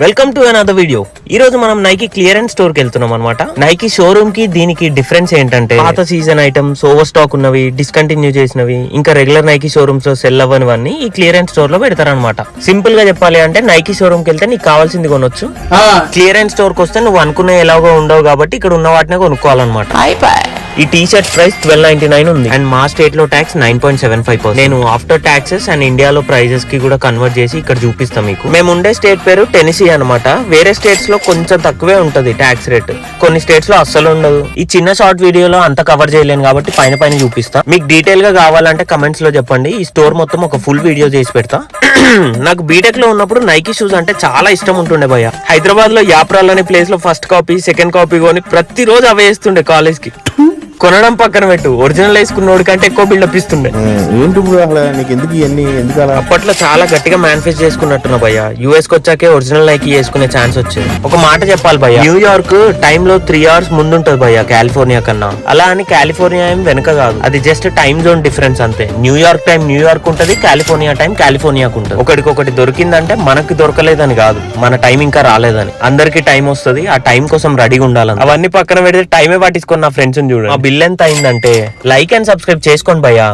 Welcome to another video. ఈ రోజు మనం నైకీ క్లియరెన్స్ స్టోర్ కి వెళ్తున్నాం అనమాట. నైకీ షోరూమ్ కి దీనికి డిఫరెన్స్ ఏంటంటే పాత సీజన్ ఐటమ్స్, ఓవర్ స్టాక్ ఉన్నవి, డిస్కంటిన్యూ చేసినవి, ఇంకా రెగ్యులర్ నైకీ షోరూమ్స్ లో సెల్ అవ్వనివన్నీ ఈ క్లియరెన్స్ స్టోర్ లో పెడతారనమాట. సింపుల్ గా చెప్పాలి అంటే నైకీ షోరూమ్ కి వెళ్తే నీకు కావాల్సింది కొనొచ్చు. క్లియరెన్స్ స్టోర్ కి వస్తే నువ్వు అనుకునే ఎలాగో ఉండవు కాబట్టి ఇక్కడ ఉన్న వాటినే కొనుక్కోవాలన్నమాట. ఈ టీ షర్ట్ ప్రైస్ 1299 ఉంది అండ్ మా స్టేట్ లో ట్యాక్స్ 9.75%. నేను ఆఫ్టర్ ట్యాక్సెస్ అండ్ ఇండియాలో ప్రైజెస్ కి కూడా కన్వర్ట్ చేసి ఇక్కడ చూపిస్తాం మీకు. మేము ఉండే స్టేట్ పేరు టెనిసీ అన్నమాట. వేరే స్టేట్స్ లో కొంచెం తక్కువే ఉంటది ట్యాక్స్ రేట్, కొన్ని స్టేట్స్ లో అస్సలు ఉండదు. ఈ చిన్న షార్ట్ వీడియోలో అంత కవర్ చేయలేను కాబట్టి పైన చూపిస్తా. మీకు డీటెయిల్ గా కావాలంటే కమెంట్స్ లో చెప్పండి. ఈ స్టోర్ మొత్తం ఒక ఫుల్ వీడియో చేసి పెడతా. నాకు బీటెక్ లో ఉన్నప్పుడు నైకీ షూస్ అంటే చాలా ఇష్టం ఉంటుండే భయ్య. హైదరాబాద్ లో యాప్రాల్ అనే ప్లేస్ లో ఫస్ట్ కాపీ, సెకండ్ కాపీ కొని ప్రతిరోజు అవే వేస్తుండే కాలేజ్ కి. కొనడం పక్కన పెట్టు, ఒరిజినల్ వేసుకున్నోడి కంటే ఎక్కువ బిల్డప్ ఇస్తుండే. అప్పట్లో చాలా గట్టిగా మేనిఫెస్ట్ చేసుకున్నట్టున్నా భయ్య. యూఎస్ కి వచ్చాకే ఒరిజినల్ నైకీ వేసుకునే ఛాన్స్ వచ్చేది. ఒక మాట చెప్పాలి భయ్య, న్యూయార్క్ టైమ్ లో 3 hours ముందుంటది భయ్య కాలిఫోర్నియా కన్నా. అలా అని కాలిఫోర్నియా ఏం వెనక కాదు, అది జస్ట్ టైం జోన్ డిఫరెన్స్ అంతే. న్యూయార్క్ టైం న్యూయార్క్ ఉంటది, కాలిఫోర్నియా టైం కాలిఫోర్నియాకు ఉంటది. ఒకటి దొరికిందంటే మనకి దొరకలేదని కాదు, మన టైం ఇంకా రాలేదని. అందరికి టైం వస్తుంది, ఆ టైం కోసం రెడీగా ఉండాలని. అవన్నీ పక్కన పెడితే టైమే పట్టించుకుని నా ఫ్రెండ్స్ చూడండి. బిల్ ఎంత అయిందంటే లైక్ అండ్ సబ్స్క్రైబ్ చేసుకోండి భయ్యా.